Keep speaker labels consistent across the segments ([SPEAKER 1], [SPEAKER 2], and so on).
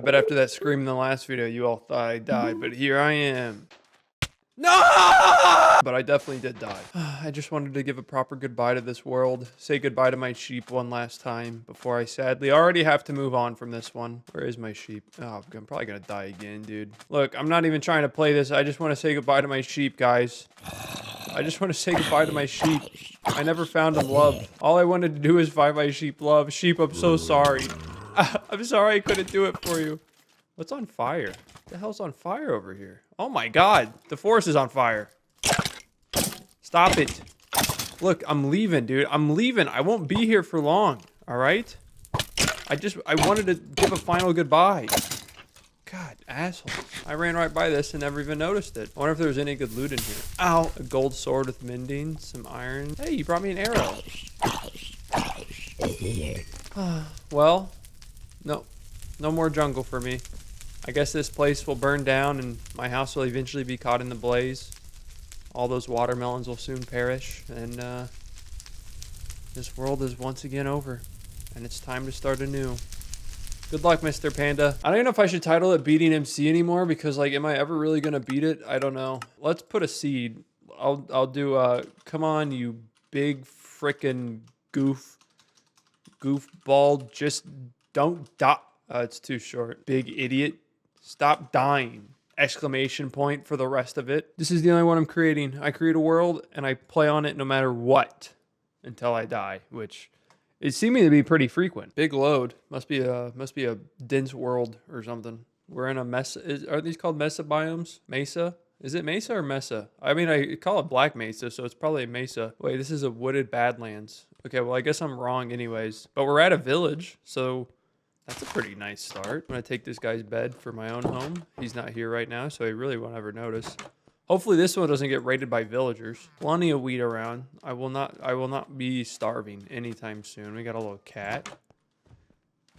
[SPEAKER 1] bet after that scream in the last video, you all thought I died, but here I am. No! But I definitely did die. I just wanted to give a proper goodbye to this world. Say goodbye to my sheep one last time before I sadly already have to move on from this one. Where is my sheep? Oh, I'm probably gonna die again, dude. Look, I'm not even trying to play this. I just want to say goodbye to my sheep, guys. I just want to say goodbye to my sheep. I never found them loved. All I wanted to do is find my sheep love. Sheep, I'm so sorry. I'm sorry I couldn't do it for you. What's on fire? What the hell's on fire over here? Oh my god, the forest is on fire. Stop it. Look, I'm leaving, dude. I'm leaving. I won't be here for long, all right? I wanted to give a final goodbye. God, asshole. I ran right by this and never even noticed it. I wonder if there was any good loot in here. Ow. A gold sword with mending, some iron. Hey, you brought me an arrow. Well, no more jungle for me. I guess this place will burn down and my house will eventually be caught in the blaze. All those watermelons will soon perish, and this world is once again over, and it's time to start anew. Good luck, Mr. Panda. I don't even know if I should title it Beating MC anymore, because, like, am I ever really gonna beat it? I don't know. Let's put a seed. I'll do, come on, you big frickin' goofball, just don't die. It's too short. Big idiot. Stop dying. Exclamation point for the rest of it. This is the only one I'm creating. I create a world and I play on it no matter what until I die, which is seeming to be pretty frequent. Big load. Must be a dense world or something. We're in a mesa. Are these called mesa biomes? Mesa? Is it mesa or mesa? I mean, I call it black mesa, so it's probably a mesa. Wait, this is a wooded badlands. Okay, well, I guess I'm wrong anyways. But we're at a village, so that's a pretty nice start. I'm gonna take this guy's bed for my own home. He's not here right now, so he really won't ever notice. Hopefully this one doesn't get raided by villagers. Plenty of wheat around. I will not be starving anytime soon. We got a little cat.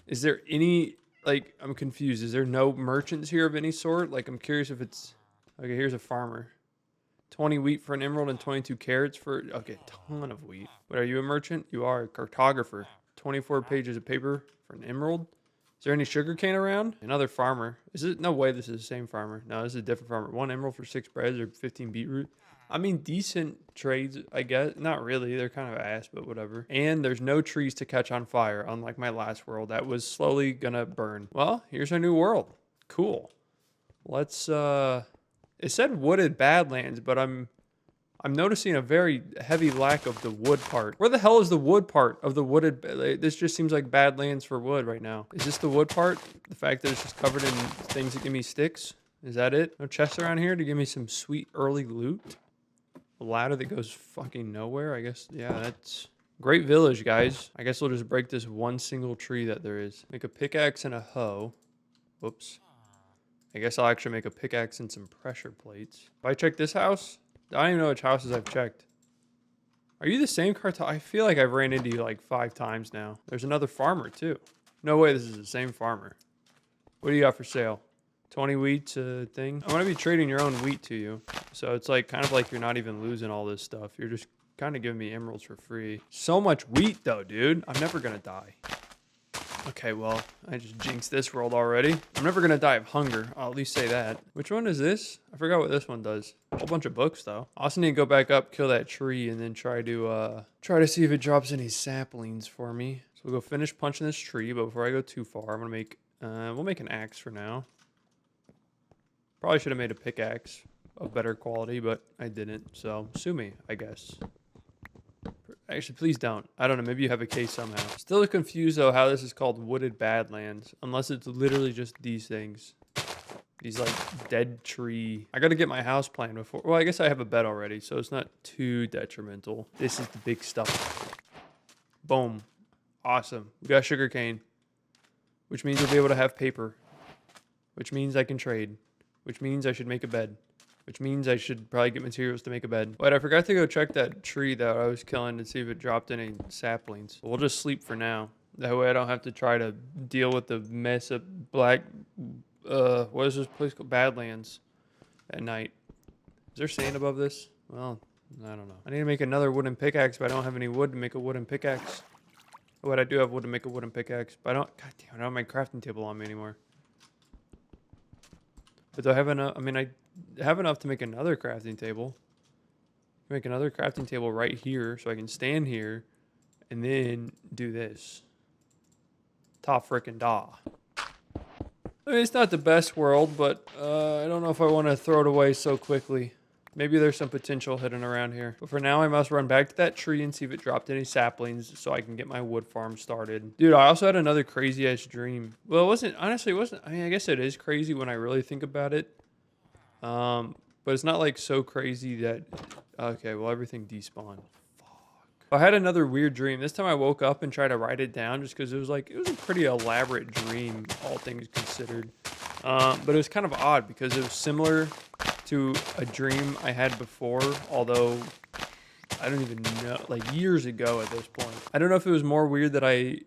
[SPEAKER 1] Is there any, like, I'm confused. Is there no merchants here of any sort? Like, I'm curious if it's, okay, here's a farmer. 20 wheat for an emerald and 22 carrots for, okay, ton of wheat. But are you a merchant? You are a cartographer. 24 pages of paper for an emerald. Is there any sugarcane around? Another farmer. Is it? No way this is the same farmer. No, this is a different farmer. 1 emerald for 6 breads or 15 beetroot. I mean, decent trades, I guess. Not really. They're kind of ass, but whatever. And there's no trees to catch on fire, unlike my last world that was slowly gonna burn. Well, here's our new world. Cool. Let's, it said wooded badlands, but I'm noticing a very heavy lack of the wood part. Where the hell is the wood part of the wooded? This just seems like Badlands for wood right now. Is this the wood part? The fact that it's just covered in things that give me sticks? Is that it? No chests around here to give me some sweet early loot? A ladder that goes fucking nowhere, I guess. Yeah, that's great village, guys. I guess we'll just break this one single tree that there is. Make a pickaxe and a hoe. Whoops. I guess I'll actually make a pickaxe and some pressure plates. If I check this house, I don't even know which houses I've checked. Are you the same cartel? I feel like I've ran into you like 5 times now. There's another farmer too. No way this is the same farmer. What do you got for sale? 20 wheat thing? I'm gonna be trading your own wheat to you. So it's like kind of like you're not even losing all this stuff. You're just kind of giving me emeralds for free. So much wheat though, dude. I'm never gonna die. Okay, well, I just jinxed this world already. I'm never gonna die of hunger. I'll at least say that. Which one is this? I forgot what this one does. A whole bunch of books, though. I also need to go back up, kill that tree, and then try to see if it drops any saplings for me. So we'll go finish punching this tree, but before I go too far, I'm gonna make, we'll make an axe for now. Probably should have made a pickaxe of better quality, but I didn't, so sue me, I guess. Actually, please don't. I don't know. Maybe you have a case somehow. Still confused, though, how this is called wooded badlands. Unless it's literally just these things. These, like, dead tree. I gotta get my house planned before. Well, I guess I have a bed already, so it's not too detrimental. This is the big stuff. Boom. Awesome. We got sugarcane. Which means we'll be able to have paper. Which means I can trade. Which means I should make a bed. Which means I should probably get materials to make a bed. Wait, I forgot to go check that tree that I was killing to see if it dropped any saplings. We'll just sleep for now. That way I don't have to try to deal with the mess of black, what is this place called? Badlands at night. Is there sand above this? Well, I don't know. I need to make another wooden pickaxe, but I don't have any wood to make a wooden pickaxe. Oh, wait, I do have wood to make a wooden pickaxe, but I don't, god damn, I don't have my crafting table on me anymore. But do I have enough? I mean, I have enough to make another crafting table. Make another crafting table right here so I can stand here and then do this. Ta frickin' da. I mean, it's not the best world, but I don't know if I want to throw it away so quickly. Maybe there's some potential hidden around here. But for now, I must run back to that tree and see if it dropped any saplings so I can get my wood farm started. Dude, I also had another crazy-ass dream. Well, honestly, it wasn't. I mean, I guess it is crazy when I really think about it. But it's not like so crazy that, okay, well, everything despawned. I had another weird dream. This time I woke up and tried to write it down just because it was a pretty elaborate dream, all things considered. But it was kind of odd because it was similar to a dream I had before, although I don't even know, like years ago at this point. I don't know if it was more weird that I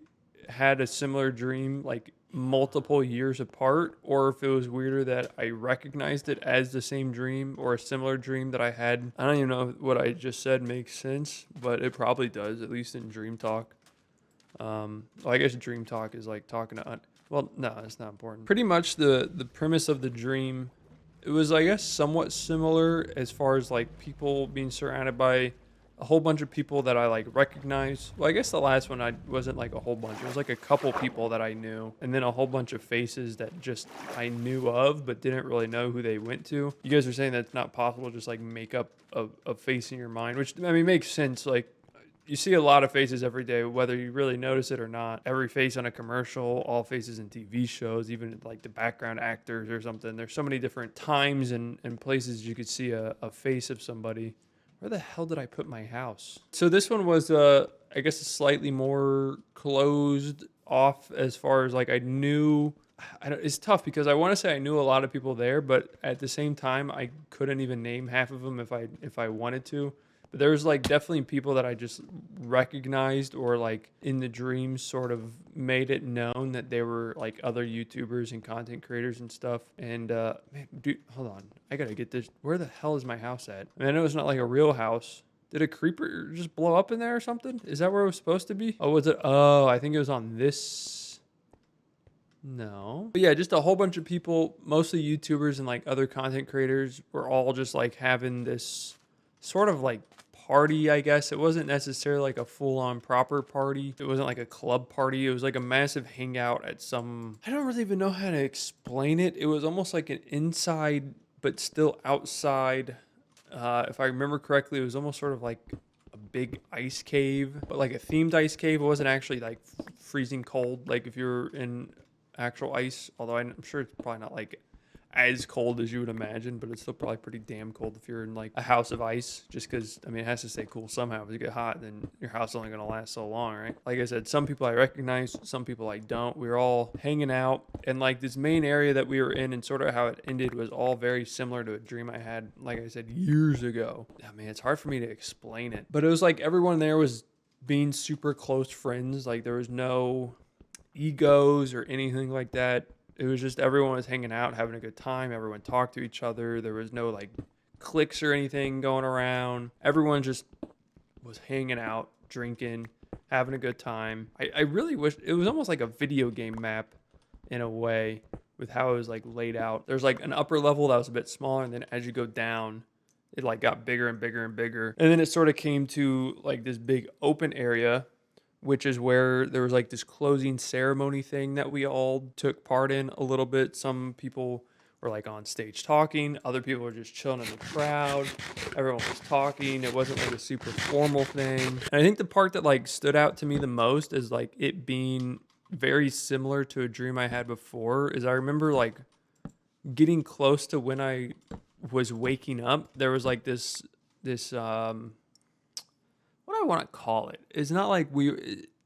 [SPEAKER 1] had a similar dream like multiple years apart, or if it was weirder that I recognized it as the same dream or a similar dream that I had. I don't even know if what I just said makes sense, but it probably does, at least in dream talk. Well, I guess dream talk is like talking to, well, no, it's not important. Pretty much the premise of the dream, it was, I guess, somewhat similar as far as like people being surrounded by a whole bunch of people that I like recognize. Well, I guess the last one I wasn't like a whole bunch. It was like a couple people that I knew, and then a whole bunch of faces that just I knew of but didn't really know who they went to. You guys are saying that it's not possible to just like make up a face in your mind, which I mean makes sense. Like you see a lot of faces every day, whether you really notice it or not. Every face on a commercial, all faces in TV shows, even like the background actors or something. There's so many different times and places you could see a face of somebody. Where the hell did I put my house? So this one was, I guess, a slightly more closed off as far as like I knew. It's tough because I want to say I knew a lot of people there, but at the same time, I couldn't even name half of them if I wanted to. But there was like definitely people that I just recognized or like in the dreams sort of made it known that they were like other YouTubers and content creators and stuff. And man, dude, hold on. I got to get this. Where the hell is my house at? I mean, I know it's not like a real house. Did a creeper just blow up in there or something? Is that where it was supposed to be? Oh, was it? Oh, I think it was on this. No. But yeah, just a whole bunch of people, mostly YouTubers and like other content creators were all just like having this sort of like party, I guess. It wasn't necessarily like a full-on proper party. It wasn't like a club party. It was like a massive hangout at some, I don't really even know how to explain it. It was almost like an inside but still outside. If I remember correctly, it was almost sort of like a big ice cave, but like a themed ice cave. It wasn't actually like freezing cold like if you're in actual ice, although I'm sure it's probably not like as cold as you would imagine, but it's still probably pretty damn cold if you're in like a house of ice, just because, I mean, it has to stay cool somehow. If you get hot, then your house is only going to last so long, right? Like I said, some people I recognize, some people I don't. We were all hanging out, and like this main area that we were in and sort of how it ended was all very similar to a dream I had, like I said, years ago. I mean, it's hard for me to explain it, but it was like everyone there was being super close friends. Like there was no egos or anything like that. It was just everyone was hanging out, having a good time. Everyone talked to each other. There was no like cliques or anything going around. Everyone just was hanging out, drinking, having a good time. I really wish it was almost like a video game map in a way with how it was like laid out. There's like an upper level that was a bit smaller, and then as you go down, it like got bigger and bigger and bigger. And then it sort of came to like this big open area, which is where there was like this closing ceremony thing that we all took part in a little bit. Some people were like on stage talking. Other people were just chilling in the crowd. Everyone was talking. It wasn't like a super formal thing. And I think the part that like stood out to me the most is like it being very similar to a dream I had before is I remember like getting close to when I was waking up. There was like this what do I want to call it? It's not like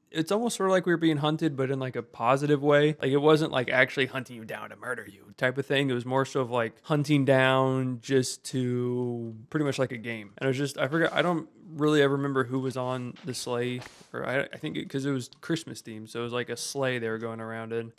[SPEAKER 1] it's almost sort of like we were being hunted, but in like a positive way. Like it wasn't like actually hunting you down to murder you type of thing. It was more so of like hunting down just to pretty much like a game. And it was just, I forgot, I don't really ever remember who was on the sleigh, or I think because it was Christmas themed. So it was like a sleigh they were going around in.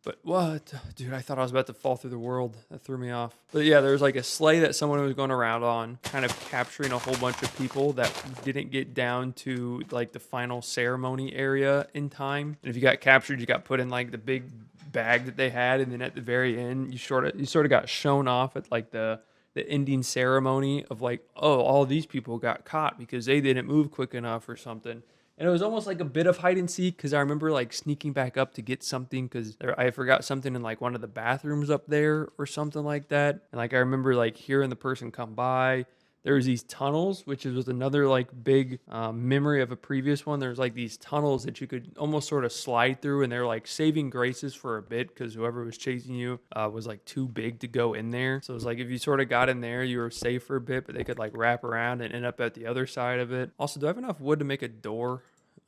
[SPEAKER 1] But what? Dude, I thought I was about to fall through the world. That threw me off. But yeah, there was like a sleigh that someone was going around on, kind of capturing a whole bunch of people that didn't get down to like the final ceremony area in time. And if you got captured, you got put in like the big bag that they had, and then at the very end, you sort of got shown off at like the ending ceremony of like, oh, all these people got caught because they didn't move quick enough or something. And it was almost like a bit of hide and seek because I remember like sneaking back up to get something because I forgot something in like one of the bathrooms up there or something like that. And like I remember like hearing the person come by. There was these tunnels, which was another like big memory of a previous one. There's like these tunnels that you could almost sort of slide through, and they're like saving graces for a bit because whoever was chasing you was like too big to go in there. So it was like if you sort of got in there, you were safe for a bit, but they could like wrap around and end up at the other side of it. Also, do I have enough wood to make a door?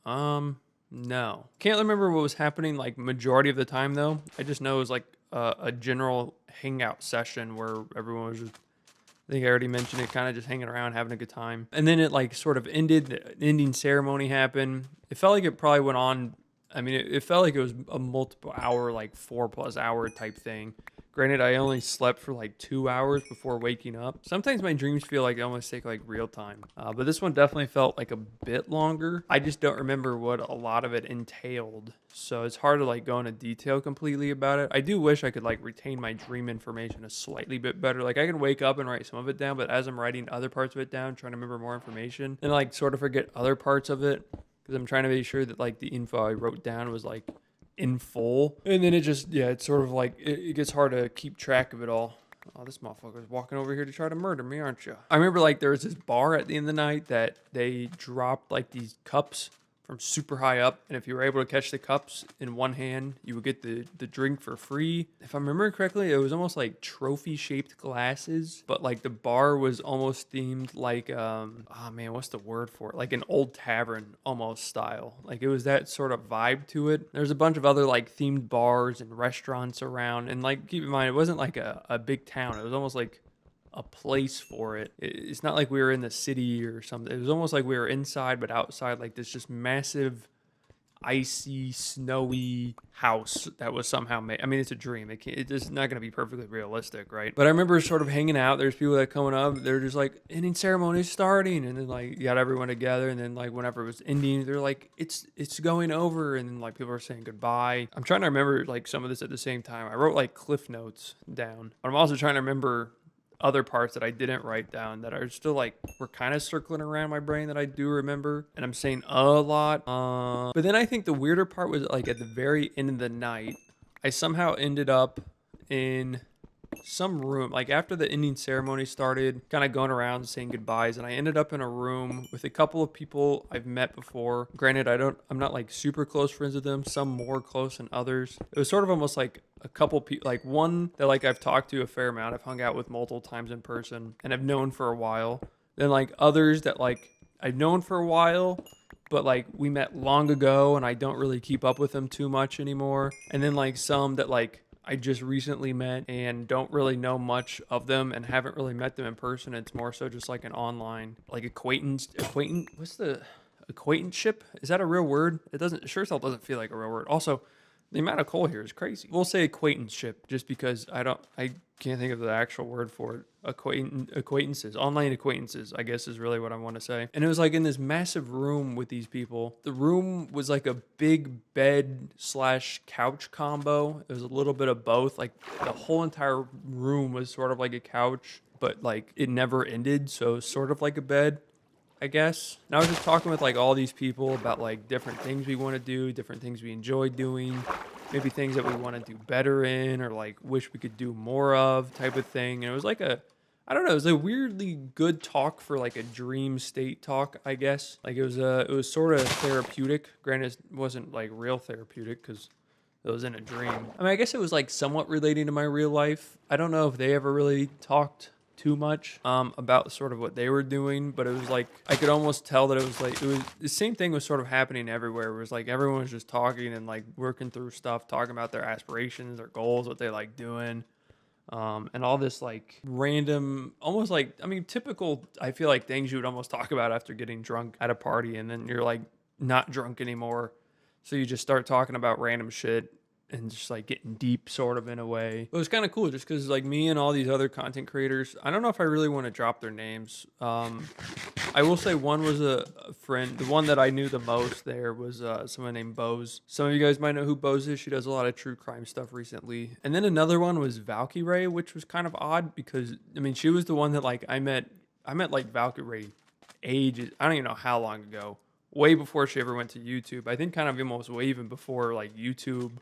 [SPEAKER 1] No. Can't remember what was happening like majority of the time though. I just know it was like a general hangout session where everyone was just, I think I already mentioned it, kind of just hanging around, having a good time. And then it like sort of ended, the ending ceremony happened. It felt like it probably went on. I mean, it felt like it was a multiple hour, like 4+ hour type thing. Granted, I only slept for like 2 hours before waking up. Sometimes my dreams feel like they almost take like real time. But this one definitely felt like a bit longer. I just don't remember what a lot of it entailed. So it's hard to like go into detail completely about it. I do wish I could like retain my dream information a slightly bit better. Like I can wake up and write some of it down, but as I'm writing other parts of it down, trying to remember more information and like sort of forget other parts of it because I'm trying to make sure that like the info I wrote down was like in full. And then it just, yeah, it's sort of like, it gets hard to keep track of it all. Oh, this motherfucker's walking over here to try to murder me, aren't you? I remember like there was this bar at the end of the night that they dropped like these cups from super high up, and if you were able to catch the cups in one hand, you would get the drink for free. If I'm remembering correctly, it was almost like trophy shaped glasses, but like the bar was almost themed like oh man, what's the word for it? Like an old tavern almost style. Like it was that sort of vibe to it. There's a bunch of other like themed bars and restaurants around, and like keep in mind it wasn't like a big town. It was almost like a place for it. It's not like we were in the city or something. It was almost like we were inside but outside, like this just massive icy snowy house that was somehow made. I mean, it's a dream. It's not going to be perfectly realistic, right? But I remember sort of hanging out. There's people that coming up, they're just like, ending ceremony is starting, and then like you got everyone together, and then like whenever it was ending, they're like, it's going over, and then like people are saying goodbye. I'm trying to remember like some of this at the same time. I wrote like cliff notes down, but I'm also trying to remember other parts that I didn't write down that are still like were kind of circling around my brain that I do remember, and I'm saying a lot. But then I think the weirder part was like at the very end of the night, I somehow ended up in some room, like after the ending ceremony started, kind of going around saying goodbyes, and I ended up in a room with a couple of people I've met before. Granted, I'm not like super close friends with them, some more close than others. It was sort of almost like a couple people, like one that like I've talked to a fair amount, I've hung out with multiple times in person and I've known for a while. Then like others that like I've known for a while, but like we met long ago and I don't really keep up with them too much anymore. And then like some that like I just recently met and don't really know much of them and haven't really met them in person. It's more so just like an online, like acquaintance, what's the acquaintanceship? Is that a real word? It sure as hell doesn't feel like a real word. Also, the amount of coal here is crazy. We'll say acquaintanceship just because I can't think of the actual word for it. Acquaintances, online acquaintances, I guess is really what I want to say. And it was like in this massive room with these people. The room was like a big bed / couch combo. It was a little bit of both. Like the whole entire room was sort of like a couch, but like it never ended. So it was sort of like a bed, I guess. And I was just talking with like all these people about like different things we want to do, different things we enjoy doing, maybe things that we want to do better in or like wish we could do more of type of thing. And it was like I don't know, it was a weirdly good talk for like a dream state talk, I guess. Like it was sort of therapeutic. Granted, it wasn't like real therapeutic because it was in a dream. I mean, I guess it was like somewhat relating to my real life. I don't know if they ever really talked too much about sort of what they were doing, but it was like I could almost tell that it was the same thing was sort of happening everywhere. It was like everyone was just talking and like working through stuff, talking about their aspirations, their goals, what they like doing, and all this like random, almost like, I mean, typical, I feel like things you would almost talk about after getting drunk at a party, and then you're like not drunk anymore, so you just start talking about random shit and just like getting deep sort of in a way. But it was kind of cool just because like me and all these other content creators, I don't know if I really want to drop their names. I I will say one was a friend. The one that I knew the most there was someone named Bose. Some of you guys might know who Bose is. She does a lot of true crime stuff recently. And then another one was Valkyrie, which was kind of odd because, I mean, she was the one that, like, I met like Valkyrie ages, I don't even know how long ago, way before she ever went to YouTube. I think kind of almost way even before, like, YouTube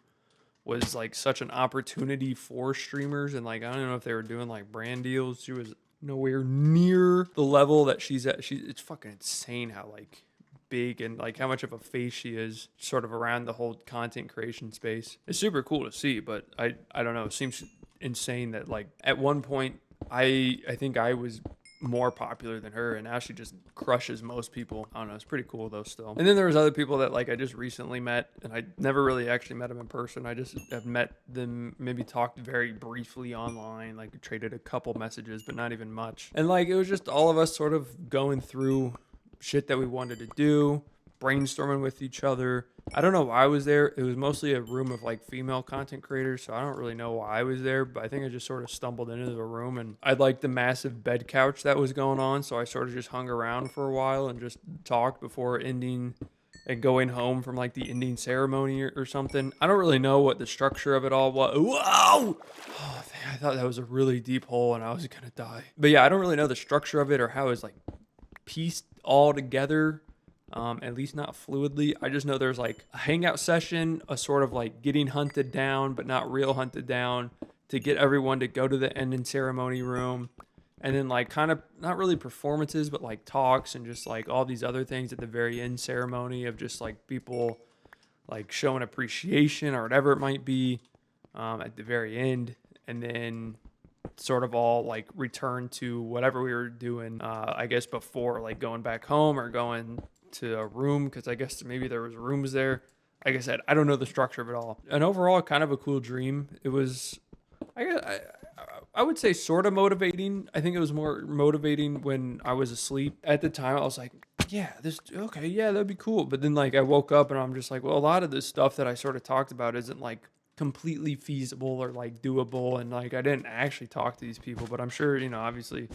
[SPEAKER 1] was, like, such an opportunity for streamers. And, like, I don't know if they were doing, like, brand deals. She was nowhere near the level that she's at. It's fucking insane how, like, big and, like, how much of a face she is sort of around the whole content creation space. It's super cool to see, but I don't know. It seems insane that, like, at one point I think I was more popular than her, and now she just crushes most people. I don't know, it's pretty cool though still. And then there was other people that, like, I just recently met, and I never really actually met them in person. I just have met them, maybe talked very briefly online, like traded a couple messages, but not even much. And, like, it was just all of us sort of going through shit that we wanted to do, brainstorming with each other. I don't know why I was there. It was mostly a room of, like, female content creators, so I don't really know why I was there, but I think I just sort of stumbled into the room, and I liked the massive bed couch that was going on, so I sort of just hung around for a while and just talked before ending and going home from, like, the ending ceremony or something. I don't really know what the structure of it all was. Whoa! Oh, I thought that was a really deep hole and I was gonna die. But yeah, I don't really know the structure of it or how it's, like, pieced all together. At least not fluidly. I just know there's, like, a hangout session, a sort of, like, getting hunted down, but not real hunted down, to get everyone to go to the ending ceremony room. And then, like, kind of not really performances, but, like, talks and just, like, all these other things at the very end ceremony of just, like, people, like, showing appreciation or whatever it might be at the very end. And then sort of all, like, return to whatever we were doing, I guess, before, like, going back home or going to a room, because I guess maybe there was rooms there. Like I said, I don't know the structure of it all. And overall, kind of a cool dream. It was, I would say, sort of motivating. I think it was more motivating when I was asleep. At the time, I was like, yeah, okay, yeah, that'd be cool. But then, like, I woke up and I'm just like, well, a lot of this stuff that I sort of talked about isn't, like, completely feasible or, like, doable. And, like, I didn't actually talk to these people, but I'm sure, you know, obviously,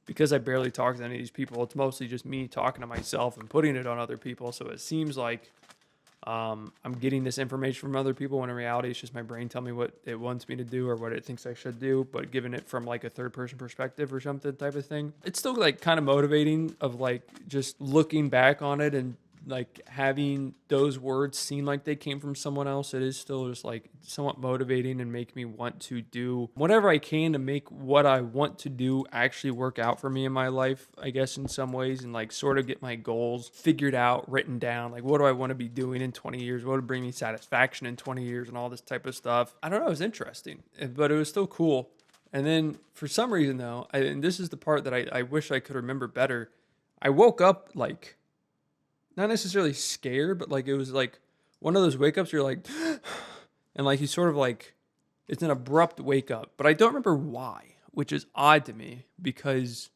[SPEAKER 1] because I barely talk to any of these people, it's mostly just me talking to myself and putting it on other people. So it seems like I'm getting this information from other people, when in reality it's just my brain telling me what it wants me to do or what it thinks I should do, but giving it from, like, a third person perspective or something type of thing. It's still, like, kind of motivating of, like, just looking back on it and, like, having those words seem like they came from someone else. It is still just, like, somewhat motivating and make me want to do whatever I can to make what I want to do actually work out for me in my life, I guess, in some ways, and, like, sort of get my goals figured out, written down. Like, what do I want to be doing in 20 years? What would bring me satisfaction in 20 years and all this type of stuff? I don't know. It was interesting, but it was still cool. And then for some reason, though, and this is the part that I wish I could remember better, I woke up, like, not necessarily scared, but, like, it was, like, one of those wake ups you're like, and, like, you sort of, like, it's an abrupt wake up, but I don't remember why, which is odd to me because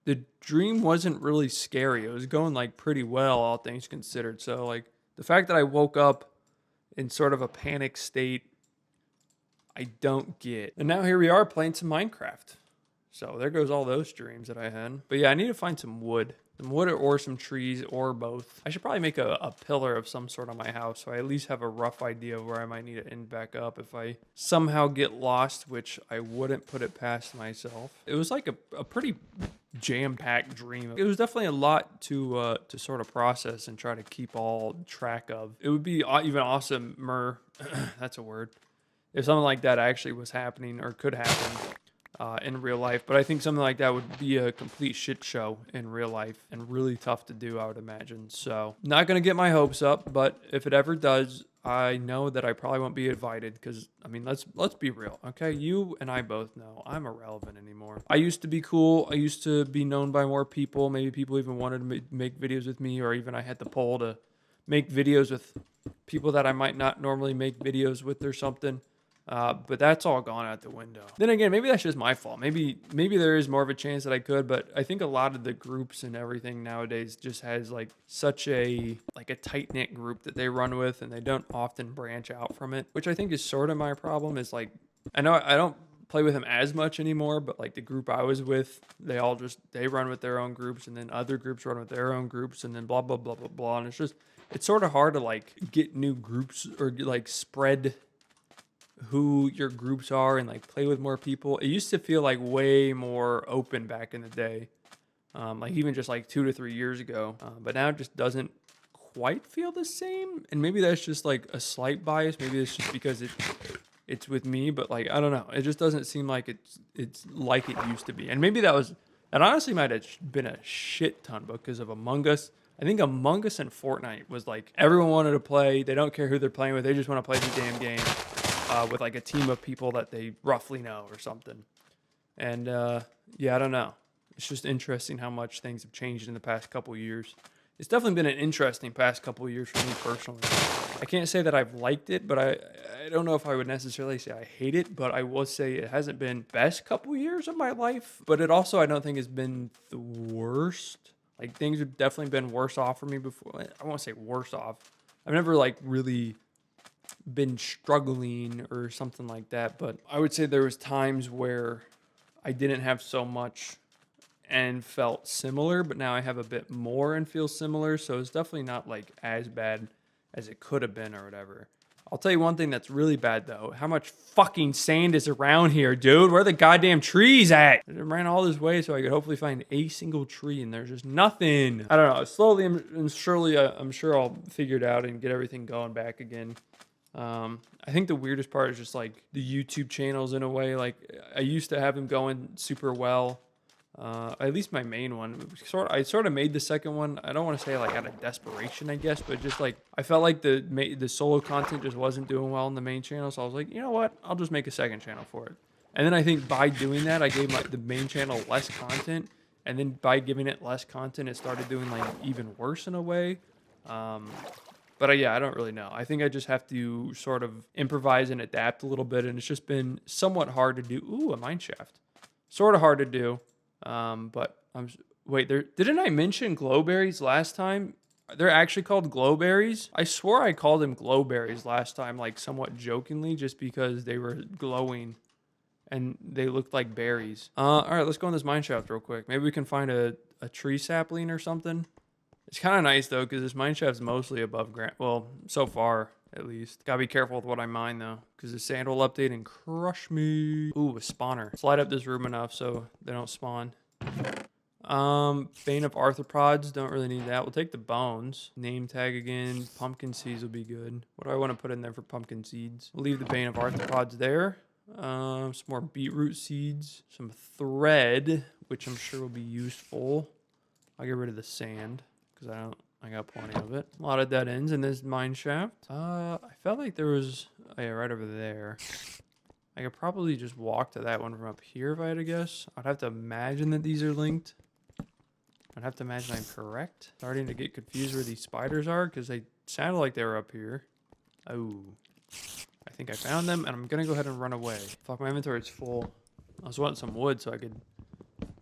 [SPEAKER 1] the dream wasn't really scary. It was going, like, pretty well, all things considered. So, like, the fact that I woke up in sort of a panic state, I don't get. And now here we are playing some Minecraft. So there goes all those dreams that I had. But yeah, I need to find some wood. Some wood or some trees or both. I should probably make a pillar of some sort on my house, so I at least have a rough idea of where I might need to end back up if I somehow get lost, which I wouldn't put it past myself. It was like a pretty jam-packed dream. It was definitely a lot to sort of process and try to keep all track of. It would be even awesomer, that's a word, if something like that actually was happening or could happen in real life. But I think something like that would be a complete shit show in real life and really tough to do, I would imagine. So not going to get my hopes up, but if it ever does, I know that I probably won't be invited because, I mean, let's be real, okay? You and I both know I'm irrelevant anymore. I used to be cool. I used to be known by more people. Maybe people even wanted to make videos with me, or even I had the pull to make videos with people that I might not normally make videos with or something. But that's all gone out the window. Then again, maybe that's just my fault. Maybe there is more of a chance that I could, but I think a lot of the groups and everything nowadays just has, like, such a tight-knit group that they run with, and they don't often branch out from it, which I think is sort of my problem. Is, like, I know I don't play with them as much anymore, but like the group I was with, they run with their own groups, and then other groups run with their own groups, and then blah blah blah blah blah. And it's sort of hard to like get new groups or like spread who your groups are and like play with more people. It used to feel like way more open back in the day, like even just like 2 to 3 years ago. But now it just doesn't quite feel the same. And maybe that's just like a slight bias. Maybe it's just because it's with me. But like I don't know. It just doesn't seem like it's like it used to be. And maybe that honestly might have been a shit ton because of Among Us. I think Among Us and Fortnite was like everyone wanted to play. They don't care who they're playing with. They just want to play the damn game. With like a team of people that they roughly know or something. And yeah, I don't know. It's just interesting how much things have changed in the past couple years. It's definitely been an interesting past couple years for me personally. I can't say that I've liked it, but I don't know if I would necessarily say I hate it, but I will say it hasn't been best couple years of my life, but it also I don't think has been the worst. Like things have definitely been worse off for me before. I won't say worse off. I've never like really been struggling or something like that, but I would say there was times where I didn't have so much and felt similar, but now I have a bit more and feel similar, so it's definitely not like as bad as it could have been or whatever. I'll tell you one thing that's really bad though. How much fucking sand is around here, dude? Where are the goddamn trees at? I ran all this way so I could hopefully find a single tree, and there's just nothing. I don't know. Slowly and surely, I'm sure I'll figure it out and get everything going back again. I think the weirdest part is just like the YouTube channels in a way. Like I used to have them going super well. At least my main one. I sort of made the second one. I don't want to say like out of desperation, I guess, but just like I felt like the solo content just wasn't doing well on the main channel. So I was like, you know what? I'll just make a second channel for it. And then I think by doing that, I gave the main channel less content. And then by giving it less content, it started doing like even worse in a way. But yeah, I don't really know. I think I just have to sort of improvise and adapt a little bit. And it's just been somewhat hard to do. Ooh, a mineshaft. Sort of hard to do. But didn't I mention glowberries last time? They're actually called glowberries. I swore I called them glowberries last time, like somewhat jokingly, just because they were glowing and they looked like berries. All right, let's go in this mineshaft real quick. Maybe we can find a tree sapling or something. It's kind of nice, though, because this mineshaft's mostly above ground. Well, so far, at least. Gotta be careful with what I mine, though, because the sand will update and crush me. Ooh, a spawner. Slide up this room enough so they don't spawn. Bane of arthropods. Don't really need that. We'll take the bones. Name tag again. Pumpkin seeds will be good. What do I want to put in there for pumpkin seeds? We'll leave the bane of arthropods there. Some more beetroot seeds. Some thread, which I'm sure will be useful. I'll get rid of the sand. I got plenty of it. A lot of dead ends in this mine shaft. I felt like there was, oh yeah, right over there. I could probably just walk to that one from up here if I had to guess. I'd have to imagine that these are linked. I'd have to imagine I'm correct. Starting to get confused where these spiders are because they sounded like they were up here. Oh, I think I found them and I'm gonna go ahead and run away. Fuck, my inventory's full. I was wanting some wood so I could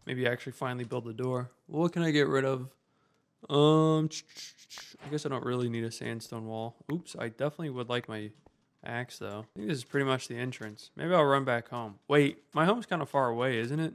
[SPEAKER 1] maybe actually finally build the door. What can I get rid of? I guess I don't really need a sandstone wall. Oops, I definitely would like my axe though. I think this is pretty much the entrance. Maybe I'll run back home. Wait, my home's kind of far away, isn't it?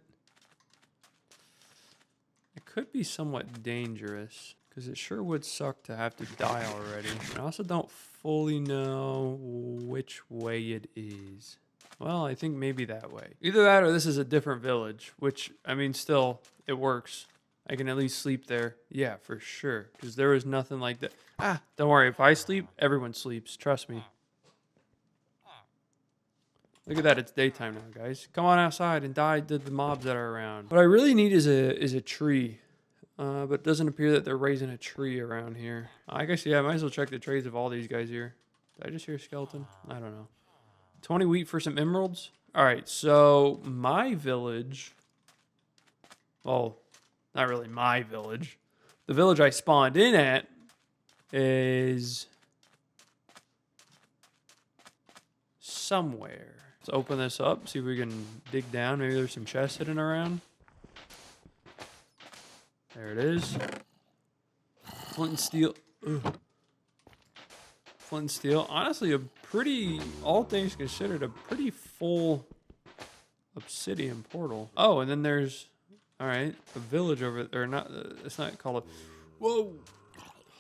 [SPEAKER 1] It could be somewhat dangerous because it sure would suck to have to die already. I also don't fully know which way it is. Well, I think maybe that way. Either that or this is a different village, which, I mean, still, it works. I can at least sleep there. Yeah, for sure. Because there was nothing like that. Ah, don't worry. If I sleep, everyone sleeps. Trust me. Look at that. It's daytime now, guys. Come on outside and die to the mobs that are around. What I really need is a tree. But it doesn't appear that they're raising a tree around here. I guess, yeah, I might as well check the trades of all these guys here. Did I just hear a skeleton? I don't know. 20 wheat for some emeralds? All right, so my village... Well... Not really my village. The village I spawned in at is somewhere. Let's open this up, see if we can dig down. Maybe there's some chests hidden around. There it is. Flint and steel. Ugh. Flint and steel. Honestly, a pretty, all things considered, a pretty full obsidian portal. Oh, and then there's, all right, a village over there. Or not, it's not called a, whoa.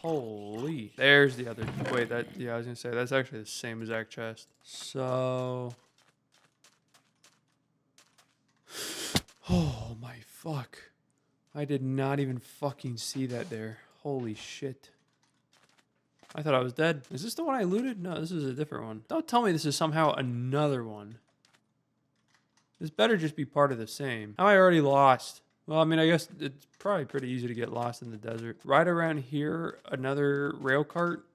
[SPEAKER 1] Holy. There's the other, wait, that, yeah, I was going to say, that's actually the same exact chest. So, oh my fuck. I did not even fucking see that there. Holy shit. I thought I was dead. Is this the one I looted? No, this is a different one. Don't tell me this is somehow another one. This better just be part of the same. How am I already lost? Well, I mean, I guess it's probably pretty easy to get lost in the desert. Right around here, another rail cart.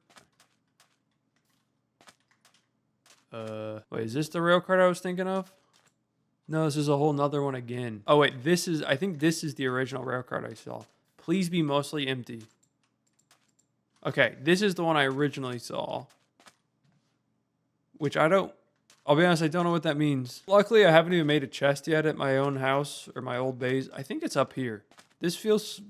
[SPEAKER 1] Wait, is this the rail cart I was thinking of? No, this is a whole nother one again. Oh, wait, this is, I think this is the original rail cart I saw. Please be mostly empty. Okay, this is the one I originally saw. Which I don't, I'll be honest, I don't know what that means. Luckily, I haven't even made a chest yet at my own house or my old base. I think it's up here. This feels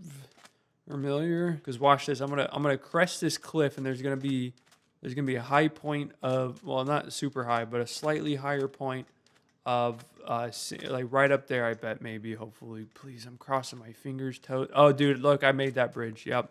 [SPEAKER 1] familiar. Because watch this, I'm gonna crest this cliff, and there's gonna be a high point of, well, not super high, but a slightly higher point of like right up there. I bet, maybe, hopefully. Please, I'm crossing my fingers, toes. Oh, dude, look, I made that bridge. Yep.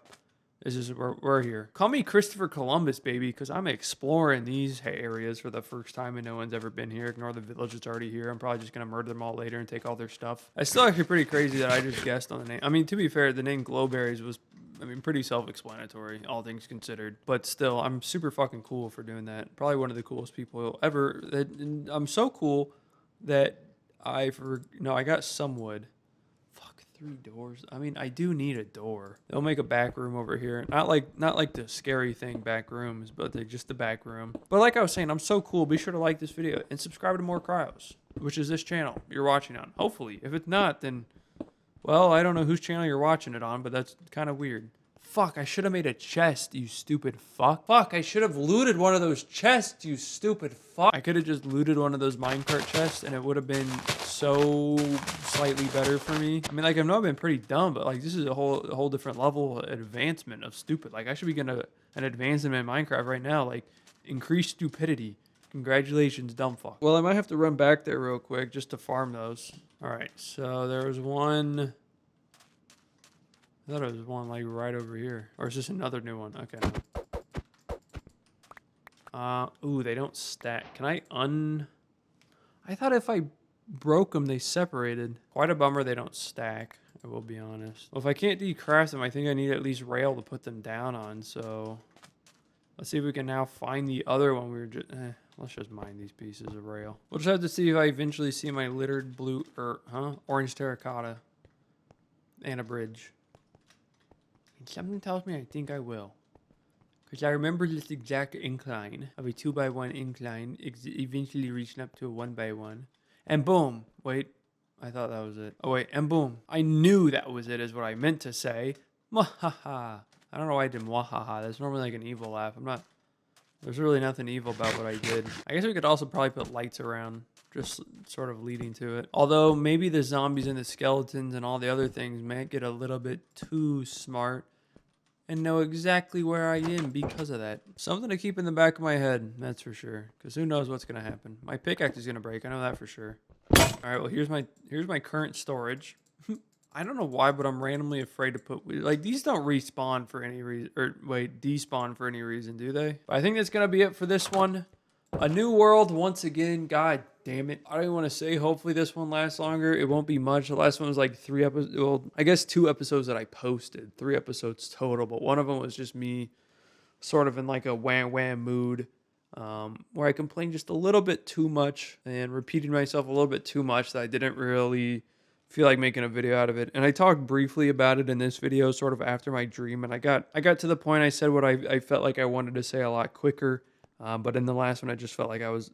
[SPEAKER 1] This is where we're here. Call me Christopher Columbus, baby, because I'm exploring these areas for the first time and no one's ever been here. Ignore the village that's already here. I'm probably just going to murder them all later and take all their stuff. It's still actually pretty crazy that I just guessed on the name. I mean, to be fair, the name Glowberries was, I mean, pretty self-explanatory, all things considered. But still, I'm super fucking cool for doing that. Probably one of the coolest people ever. I'm so cool that I got some wood. 3 doors. I mean, I do need a door. They'll make a back room over here. Not like the scary thing back rooms, but just the back room. But like I was saying, I'm so cool. Be sure to like this video and subscribe to MoreKryoz, which is this channel you're watching on. Hopefully. If it's not, then, well, I don't know whose channel you're watching it on, but that's kind of weird. Fuck, I should have made a chest, you stupid fuck. Fuck, I should have looted one of those chests, you stupid fuck. I could have just looted one of those minecart chests and it would have been so slightly better for me. I mean, like, I know I've been pretty dumb, but like, this is a whole different level of advancement of stupid. Like, I should be getting an advancement in Minecraft right now, like, increased stupidity. Congratulations, dumb fuck. Well, I might have to run back there real quick just to farm those. All right, so there was one. I thought it was one like right over here. Or is this another new one? Okay. Ooh, they don't stack. Can I I thought if I broke them, they separated. Quite a bummer they don't stack, I will be honest. Well, if I can't decraft them, I think I need at least rail to put them down on, so... Let's see if we can now find the other one. We were just... let's just mine these pieces of rail. We'll just have to see if I eventually see my littered blue... orange terracotta. And a bridge. Something tells me I think I will. Because I remember this exact incline of a 2x1 incline eventually reaching up to a 1x1. And boom. Wait. I thought that was it. Oh, wait. And boom. I knew that was it is what I meant to say. Mwahaha. I don't know why I did mwahaha. That's normally like an evil laugh. There's really nothing evil about what I did. I guess we could also probably put lights around. Just sort of leading to it. Although maybe the zombies and the skeletons and all the other things might get a little bit too smart and know exactly where I am because of that. Something to keep in the back of my head, that's for sure. Because who knows what's going to happen. My pickaxe is going to break, I know that for sure. Alright, well here's my current storage. I don't know why, but I'm randomly afraid to put... Like, these don't respawn for any reason... Or, wait, despawn for any reason, do they? But I think that's going to be it for this one. A new world once again. God damn it. I don't even want to say hopefully this one lasts longer. It won't be much. The last one was like 3 episodes. Well, I guess 2 episodes that I posted. 3 episodes total. But one of them was just me sort of in like a wham mood. Where I complained just a little bit too much. And repeated myself a little bit too much that I didn't really feel like making a video out of it. And I talked briefly about it in this video sort of after my dream. And I got to the point I said what I felt like I wanted to say a lot quicker. But in the last one, I just felt like I was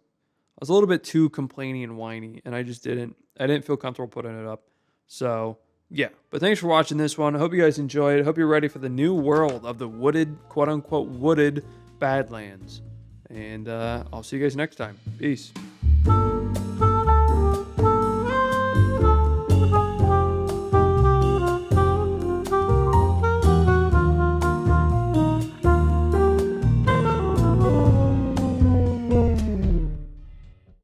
[SPEAKER 1] a little bit too complaining and whiny, and I didn't feel comfortable putting it up. So, yeah. But thanks for watching this one. I hope you guys enjoyed. I hope you're ready for the new world of the wooded, quote-unquote, wooded Badlands. And I'll see you guys next time. Peace.